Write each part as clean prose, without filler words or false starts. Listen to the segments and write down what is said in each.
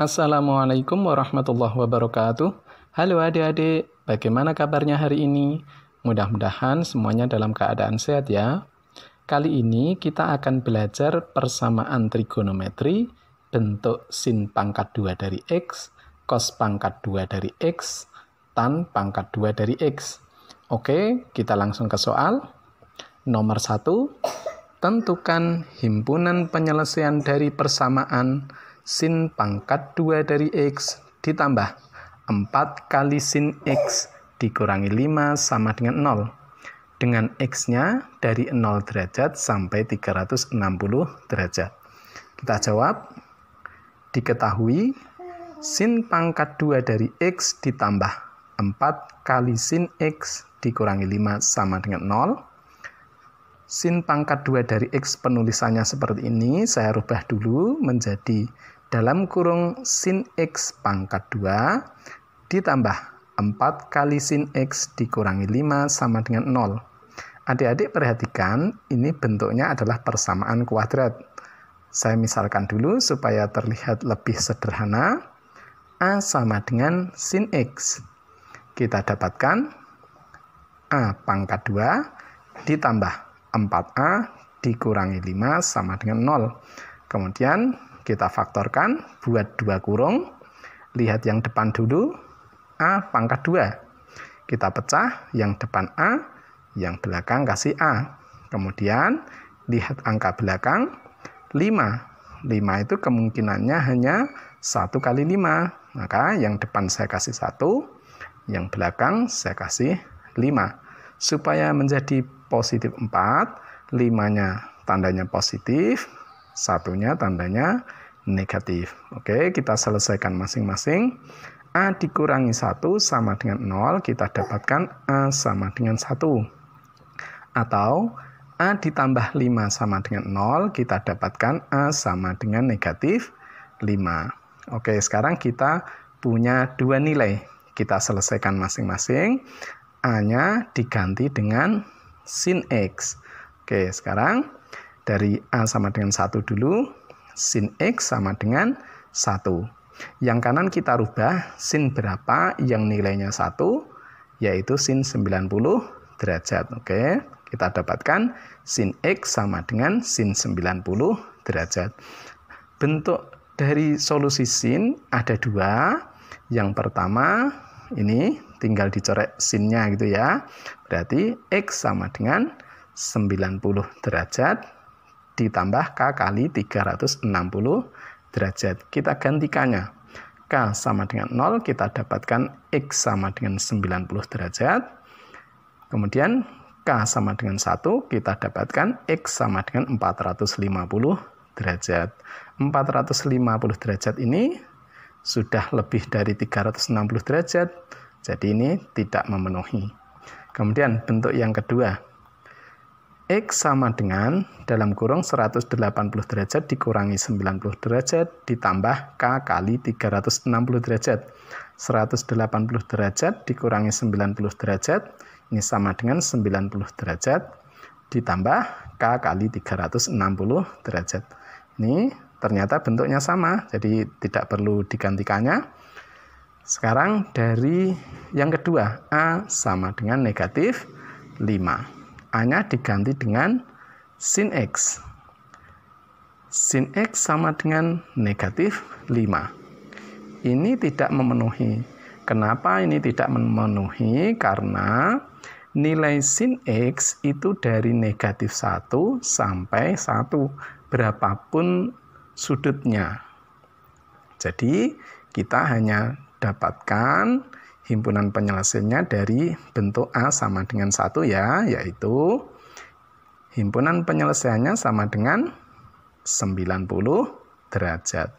Assalamualaikum warahmatullahi wabarakatuh. Halo adik-adik, bagaimana kabarnya hari ini? Mudah-mudahan semuanya dalam keadaan sehat ya. Kali ini kita akan belajar persamaan trigonometri, bentuk sin pangkat 2 dari X, cos pangkat 2 dari X, tan pangkat 2 dari X. Oke, kita langsung ke soal. Nomor 1, tentukan himpunan penyelesaian dari persamaan sin pangkat 2 dari X ditambah 4 kali sin X dikurangi 5 sama dengan 0. Dengan X-nya dari 0 derajat sampai 360 derajat. Kita jawab, diketahui sin pangkat 2 dari X ditambah 4 kali sin X dikurangi 5 sama dengan 0. Sin pangkat 2 dari X penulisannya seperti ini, saya rubah dulu menjadi dalam kurung sin X pangkat 2 ditambah 4 kali sin X dikurangi 5 sama dengan 0. Adik-adik perhatikan, ini bentuknya adalah persamaan kuadrat. Saya misalkan dulu supaya terlihat lebih sederhana. A sama dengan sin X. Kita dapatkan A pangkat 2 ditambah 4A dikurangi 5 sama dengan 0. Kemudian kita faktorkan, buat 2 kurung. Lihat yang depan dulu, A pangkat 2. Kita pecah, yang depan A, yang belakang kasih A. Kemudian, lihat angka belakang, 5. 5 itu kemungkinannya hanya 1 kali 5. Maka yang depan saya kasih 1, yang belakang saya kasih 5. Supaya menjadi positif 4, 5-nya tandanya positif, 1-nya tandanya negatif. Oke, kita selesaikan masing-masing. A dikurangi 1 sama dengan 0, kita dapatkan A sama dengan 1. Atau A ditambah 5 sama dengan 0, kita dapatkan A sama dengan negatif 5. Oke, sekarang kita punya 2 nilai. Kita selesaikan masing-masing. A-nya diganti dengan sin X. Oke, sekarang dari A sama dengan 1 dulu, sin X sama dengan 1. Yang kanan kita rubah, sin berapa yang nilainya 1, yaitu sin 90 derajat. Oke, kita dapatkan sin X sama dengan sin 90 derajat. Bentuk dari solusi sin ada 2. Yang pertama, ini tinggal dicoret sinnya gitu ya. Berarti X sama dengan 90 derajat ditambah K kali 360 derajat. Kita gantikannya. K sama dengan 0, kita dapatkan X sama dengan 90 derajat. Kemudian K sama dengan 1, kita dapatkan X sama dengan 450 derajat. 450 derajat ini sudah lebih dari 360 derajat. Jadi ini tidak memenuhi. Kemudian bentuk yang kedua. X sama dengan dalam kurung 180 derajat dikurangi 90 derajat ditambah K kali 360 derajat. 180 derajat dikurangi 90 derajat, ini sama dengan 90 derajat ditambah K kali 360 derajat. Ini ternyata bentuknya sama, jadi tidak perlu digantikannya. Sekarang dari yang kedua, A sama dengan negatif 5. A-nya diganti dengan sin X. Sin X sama dengan negatif 5. Ini tidak memenuhi. Kenapa ini tidak memenuhi? Karena nilai sin X itu dari negatif 1 sampai 1. Berapapun sudutnya. Jadi, kita hanya dapatkan himpunan penyelesaiannya dari bentuk A sama dengan 1 ya, yaitu himpunan penyelesaiannya sama dengan 90 derajat.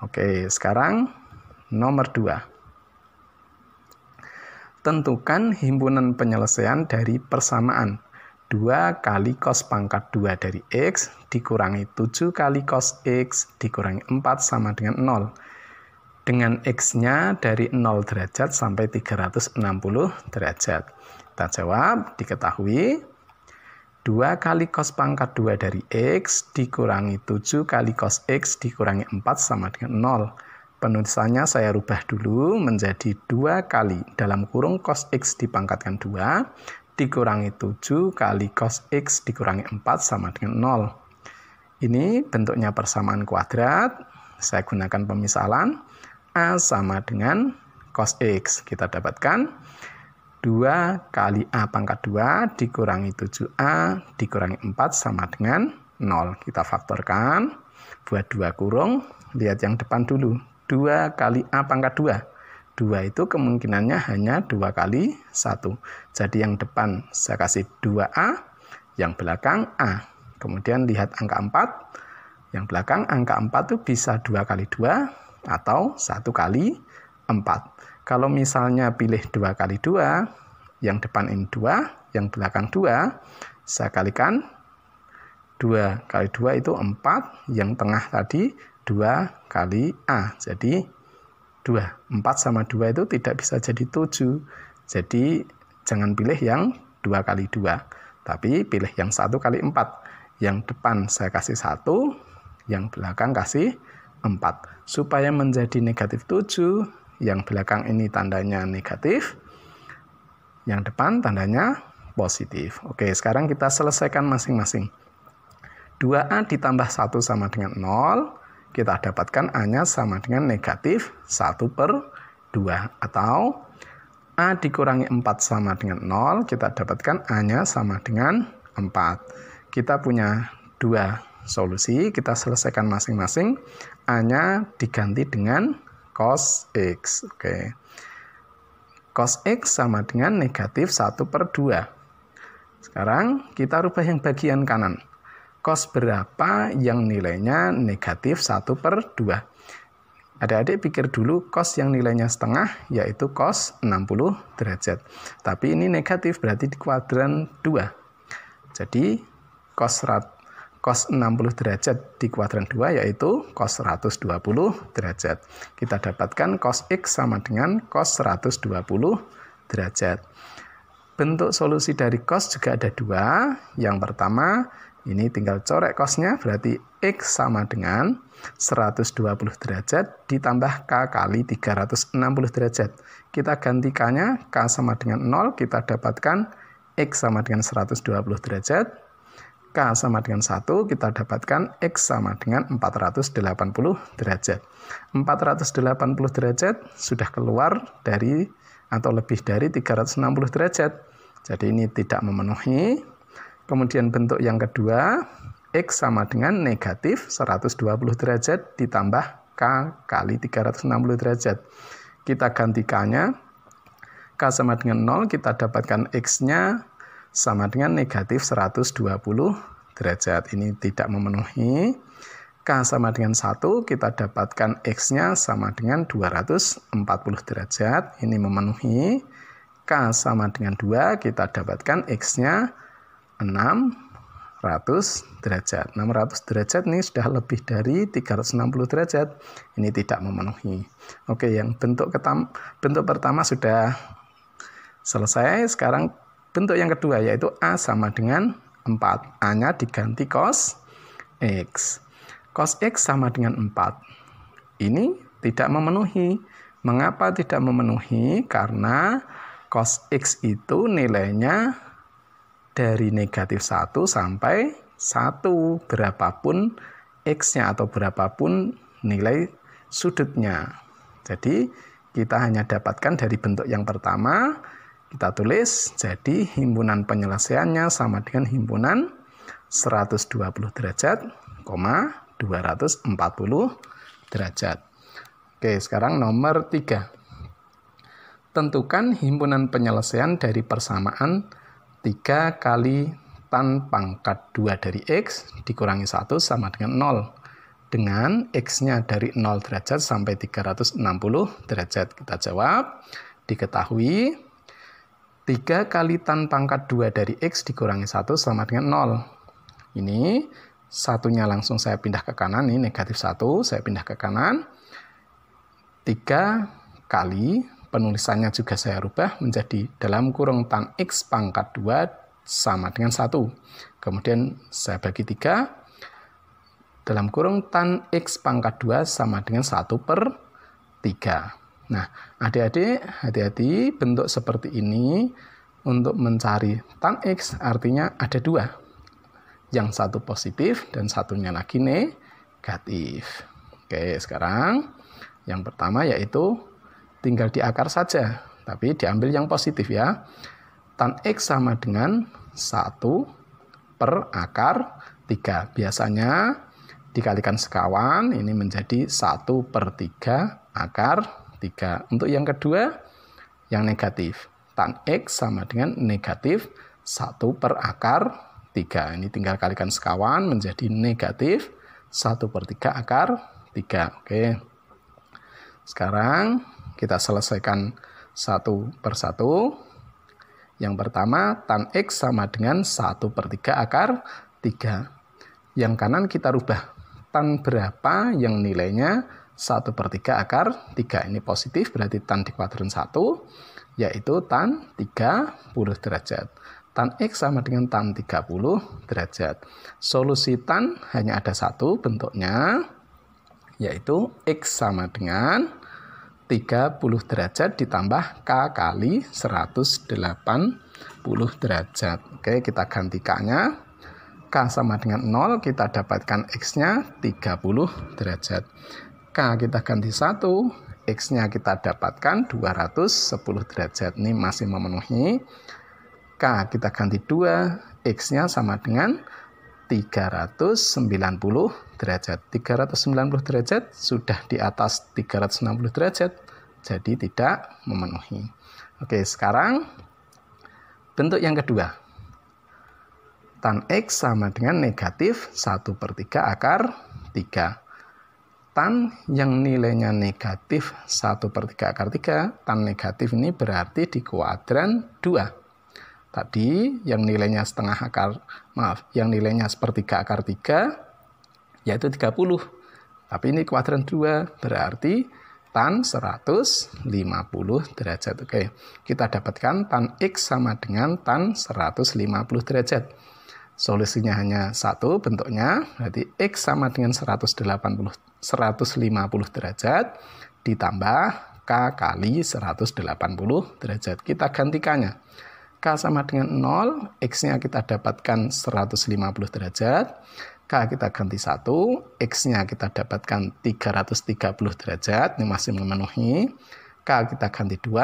Oke, sekarang nomor 2. Tentukan himpunan penyelesaian dari persamaan 2 kali cos pangkat 2 dari X dikurangi 7 kali cos X dikurangi 4 sama dengan 0. Dengan X-nya dari 0 derajat sampai 360 derajat. Kita jawab, diketahui 2 kali cos pangkat 2 dari X dikurangi 7 kali cos X dikurangi 4 sama dengan 0. Penulisannya saya rubah dulu menjadi 2 kali dalam kurung cos X dipangkatkan 2 dikurangi 7 kali cos X dikurangi 4 sama dengan 0. Ini bentuknya persamaan kuadrat. Saya gunakan pemisalan. A sama dengan cos X. Kita dapatkan 2 kali A pangkat 2 dikurangi 7A dikurangi 4 sama dengan 0. Kita faktorkan. Buat 2 kurung. Lihat yang depan dulu. 2 kali A pangkat 2. 2 itu kemungkinannya hanya 2 kali 1. Jadi yang depan saya kasih 2A, yang belakang A. Kemudian lihat angka 4. Yang belakang angka 4 itu bisa 2 kali 2 atau 1 kali 4. Kalau misalnya pilih 2 kali 2, yang depan ini 2, yang belakang 2, saya kalikan 2 kali 2 itu 4, yang tengah tadi 2 kali A. Jadi 2. 4 sama 2 itu tidak bisa jadi 7. Jadi jangan pilih yang 2 kali 2. Tapi pilih yang 1 kali 4. Yang depan saya kasih 1, yang belakang kasih 4. Supaya menjadi negatif 7, yang belakang ini tandanya negatif, yang depan tandanya positif. Oke, sekarang kita selesaikan masing-masing. 2A ditambah 1 sama dengan 0. Kita dapatkan A-nya sama dengan negatif 1/2. Atau A dikurangi 4 sama dengan 0, kita dapatkan A-nya sama dengan 4. Kita punya 2 solusi, kita selesaikan masing-masing. A-nya diganti dengan cos X. Oke. Cos X sama dengan negatif 1/2. Sekarang kita rubah yang bagian kanan. Cos berapa yang nilainya negatif 1/2? Adik-adik pikir dulu cos yang nilainya setengah, yaitu cos 60 derajat. Tapi ini negatif, berarti di kuadran 2. Jadi cos 60 derajat di kuadran 2, yaitu cos 120 derajat. Kita dapatkan cos X sama dengan cos 120 derajat. Bentuk solusi dari cos juga ada 2. Yang pertama, ini tinggal corek cosnya, berarti X sama dengan 120 derajat ditambah K kali 360 derajat. Kita ganti K-nya, K sama dengan 0, kita dapatkan X sama dengan 120 derajat. K sama dengan 1, kita dapatkan X sama dengan 480 derajat. 480 derajat sudah keluar dari atau lebih dari 360 derajat. Jadi ini tidak memenuhi. Kemudian bentuk yang kedua, X sama dengan negatif 120 derajat ditambah K kali 360 derajat. Kita ganti K-nya. K sama dengan 0, kita dapatkan X-nya sama dengan negatif 120 derajat. Ini tidak memenuhi. K sama dengan 1, kita dapatkan X-nya sama dengan 240 derajat. Ini memenuhi. K sama dengan 2, kita dapatkan X-nya 600 derajat. 600 derajat ini sudah lebih dari 360 derajat. Ini tidak memenuhi. Oke, yang bentuk pertama sudah selesai. Sekarang bentuk yang kedua, yaitu A sama dengan 4. A-nya diganti cos X. Cos X sama dengan 4. Ini tidak memenuhi. Mengapa tidak memenuhi? Karena cos X itu nilainya dari negatif 1 sampai 1. Berapapun X-nya atau berapapun nilai sudutnya. Jadi kita hanya dapatkan dari bentuk yang pertama. Kita tulis, jadi himpunan penyelesaiannya sama dengan himpunan 120 derajat, 240 derajat. Oke, sekarang nomor 3. Tentukan himpunan penyelesaian dari persamaan 3 kali tan pangkat 2 dari X dikurangi 1 sama dengan 0. Dengan X-nya dari 0 derajat sampai 360 derajat. Kita jawab, diketahui 3 kali tan pangkat 2 dari X dikurangi 1 sama dengan 0. Ini satunya langsung saya pindah ke kanan, ini negatif 1, saya pindah ke kanan. 3 kali, penulisannya juga saya rubah menjadi dalam kurung tan X pangkat 2 sama dengan 1. Kemudian saya bagi 3, dalam kurung tan X pangkat 2 sama dengan 1/2. 3. Nah, adik-adik hati-hati bentuk seperti ini untuk mencari tan X artinya ada 2. Yang satu positif dan satunya lagi negatif. Oke, sekarang yang pertama yaitu tinggal diakar saja, tapi diambil yang positif ya. Tan X sama dengan 1 per akar 3. Biasanya dikalikan sekawan, ini menjadi 1 per 3 akar 3. Untuk yang kedua, yang negatif. Tan X sama dengan negatif 1 per akar 3. Ini tinggal kalikan sekawan menjadi negatif 1 per 3 akar 3. Oke. Sekarang kita selesaikan satu per satu. Yang pertama, tan X sama dengan 1 per 3 akar 3. Yang kanan kita rubah. Tan berapa yang nilainya 1 per 3 akar 3. Ini positif, berarti tan di kuadran 1, yaitu tan 30 derajat. Tan X sama dengan tan 30 derajat. Solusi tan hanya ada satu bentuknya, yaitu X sama dengan 30 derajat ditambah K kali 180 derajat. Oke, kita ganti K-nya. K sama dengan 0, kita dapatkan X-nya 30 derajat. K kita ganti 1, X-nya kita dapatkan 210 derajat. Ini masih memenuhi. K kita ganti 2, X-nya sama dengan 390 derajat. 390 derajat sudah di atas 360 derajat, jadi tidak memenuhi. Oke, sekarang bentuk yang kedua. Tan X sama dengan negatif 1 per 3 akar 3. Tan yang nilainya negatif 1 per 3 akar 3, tan negatif ini berarti di kuadran 2. Tadi yang nilainya yang nilainya sepertiga akar 3, yaitu 30. Tapi ini kuadran 2, berarti tan 150 derajat. Oke, kita dapatkan tan X sama dengan tan 150 derajat. Solusinya hanya satu bentuknya, berarti X sama dengan 150 derajat ditambah K kali 180 derajat. Kita gantikannya. K sama dengan 0, X-nya kita dapatkan 150 derajat. K kita ganti 1, X-nya kita dapatkan 330 derajat, ini masih memenuhi. K kita ganti 2,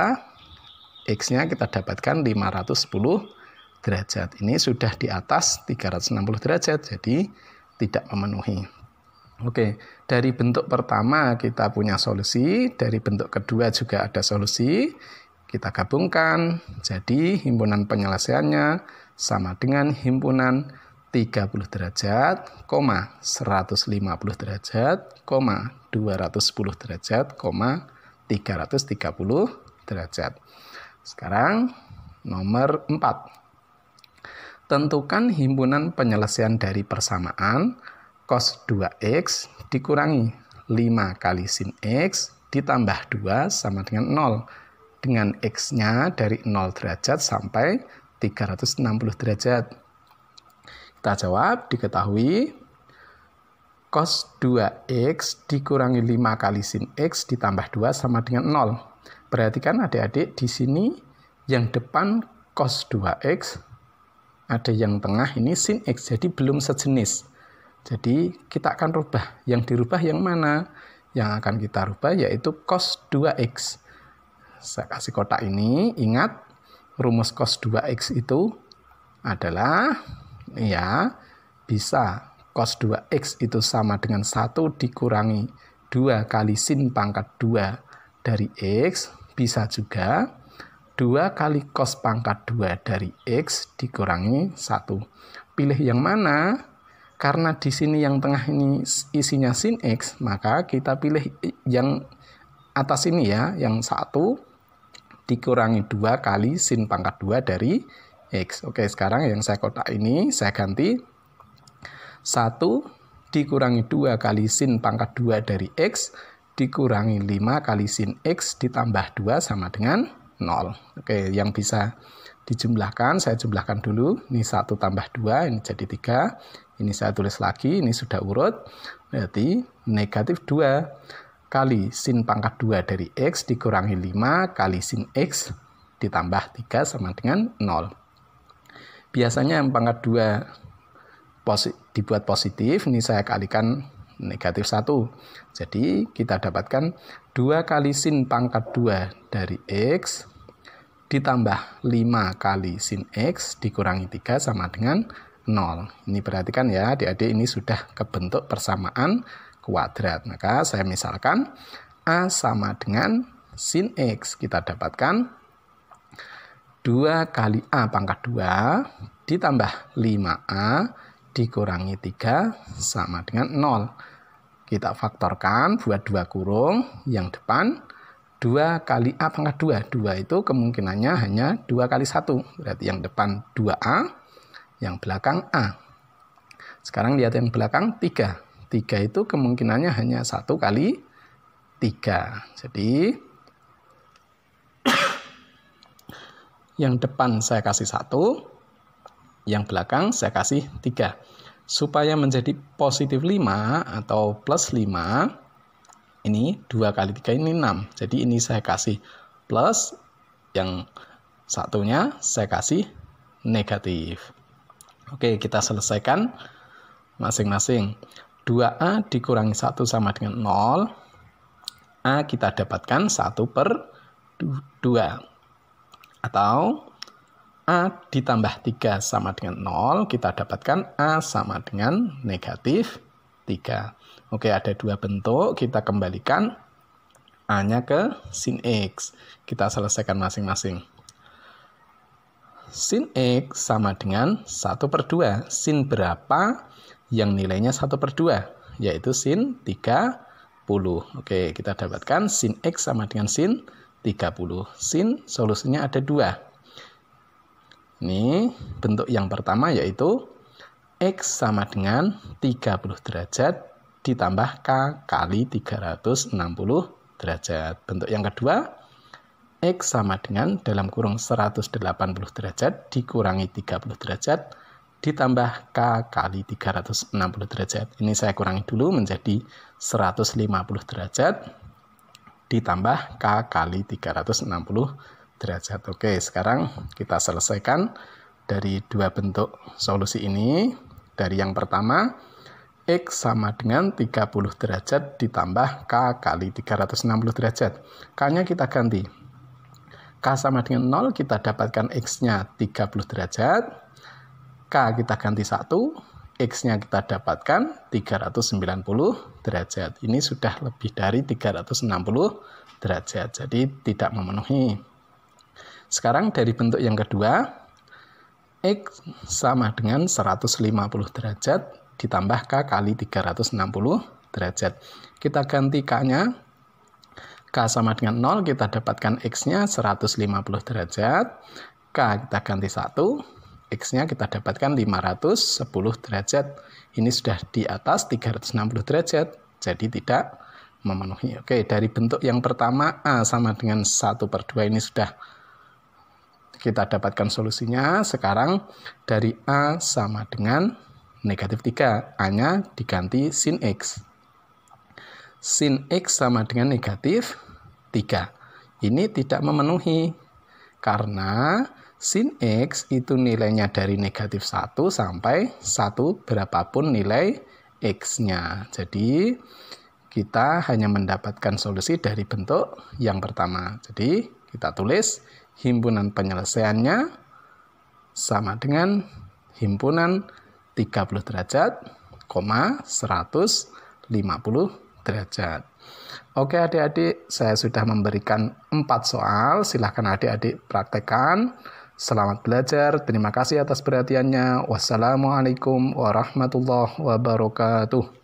X-nya kita dapatkan 510 derajat. Ini sudah di atas 360 derajat, jadi tidak memenuhi. Oke, dari bentuk pertama kita punya solusi, dari bentuk kedua juga ada solusi. Kita gabungkan, jadi himpunan penyelesaiannya sama dengan himpunan 30 derajat, 150 derajat, 210 derajat, 330 derajat. Sekarang nomor 4. Tentukan himpunan penyelesaian dari persamaan cos 2x dikurangi 5 kali sin x ditambah 2 sama dengan 0. Dengan x-nya dari 0 derajat sampai 360 derajat. Kita jawab, diketahui cos 2x dikurangi 5 kali sin x ditambah 2 sama dengan 0. Perhatikan adik-adik, di sini yang depan cos 2x, ada yang tengah ini sin x, jadi belum sejenis. Jadi kita akan rubah. Yang dirubah yang mana? Yang akan kita rubah yaitu cos 2x. Saya kasih kotak ini, ingat rumus cos 2x itu adalah, ya, bisa cos 2x itu sama dengan 1 dikurangi 2 kali sin pangkat 2 dari x, bisa juga 2 kali cos pangkat 2 dari x dikurangi 1. Pilih yang mana? Karena di sini yang tengah ini isinya sin x, maka kita pilih yang atas ini ya, yang 1 dikurangi 2 kali sin pangkat 2 dari x. Oke, sekarang yang saya kotak ini saya ganti 1 dikurangi 2 kali sin pangkat 2 dari x dikurangi 5 kali sin x ditambah 2 sama dengan 0. Oke, yang bisa dijumlahkan, saya jumlahkan dulu. Ini 1 tambah 2, ini jadi 3. Ini saya tulis lagi, ini sudah urut. Berarti negatif 2. kali sin pangkat 2 dari X dikurangi 5 kali sin X ditambah 3 sama dengan 0. Biasanya yang pangkat 2 dibuat positif, ini saya kalikan negatif 1. Jadi kita dapatkan 2 kali sin pangkat 2 dari X ditambah 5 kali sin X dikurangi 3 sama dengan 0. Ini perhatikan ya adik-adik, ini sudah kebentuk persamaan kuadrat. Maka saya misalkan A sama dengan sin X. Kita dapatkan 2 kali A pangkat 2 ditambah 5A dikurangi 3 sama dengan 0. Kita faktorkan buat 2 kurung, yang depan 2 kali A pangkat 2. 2 itu kemungkinannya hanya 2 kali 1. Berarti yang depan 2A, yang belakang A. Sekarang lihat yang belakang 3. 3 itu kemungkinannya hanya 1 kali 3. Jadi yang depan saya kasih 1, yang belakang saya kasih 3. Supaya menjadi positif 5 atau plus 5, ini 2 kali 3 ini 6. Jadi ini saya kasih plus, yang satunya saya kasih negatif. Oke, kita selesaikan masing-masing. 2A dikurangi 1 sama dengan 0. A kita dapatkan 1/2. Atau A ditambah 3 sama dengan 0, kita dapatkan A sama dengan negatif 3. Oke, ada 2 bentuk, kita kembalikan A-nya ke sin X. Kita selesaikan masing-masing. Sin X sama dengan 1/2. Sin berapa yang nilainya 1/2? Yaitu sin 30. Oke, kita dapatkan sin X sama dengan sin 30. Sin solusinya ada 2. Ini bentuk yang pertama yaitu X sama dengan 30 derajat ditambah K kali 360 derajat. Bentuk yang kedua, X sama dengan dalam kurung 180 derajat dikurangi 30 derajat ditambah K kali 360 derajat. Ini saya kurangi dulu menjadi 150 derajat ditambah K kali 360 derajat. Oke, sekarang kita selesaikan dari 2 bentuk solusi ini. Dari yang pertama, X sama dengan 30 derajat ditambah K kali 360 derajat. K-nya kita ganti. K sama dengan 0, kita dapatkan X-nya 30 derajat. K kita ganti 1, X-nya kita dapatkan 390 derajat. Ini sudah lebih dari 360 derajat, jadi tidak memenuhi. Sekarang dari bentuk yang kedua, X sama dengan 150 derajat ditambah K kali 360 derajat. Kita ganti K-nya. K sama dengan 0, kita dapatkan X-nya 150 derajat. K kita ganti 1, X-nya kita dapatkan 510 derajat. Ini sudah di atas 360 derajat, jadi tidak memenuhi. Oke, dari bentuk yang pertama, A sama dengan 1/2 ini sudah kita dapatkan solusinya. Sekarang dari A sama dengan negatif 3, A-nya diganti sin X. Sin X sama dengan negatif 3. Ini tidak memenuhi karena sin X itu nilainya dari negatif 1 sampai 1 berapapun nilai X-nya. Jadi kita hanya mendapatkan solusi dari bentuk yang pertama. Jadi kita tulis himpunan penyelesaiannya sama dengan himpunan 30 derajat, 150 derajat. Oke adik-adik, saya sudah memberikan 4 soal. Silahkan adik-adik praktekkan. Selamat belajar. Terima kasih atas perhatiannya. Wassalamualaikum warahmatullahi wabarakatuh.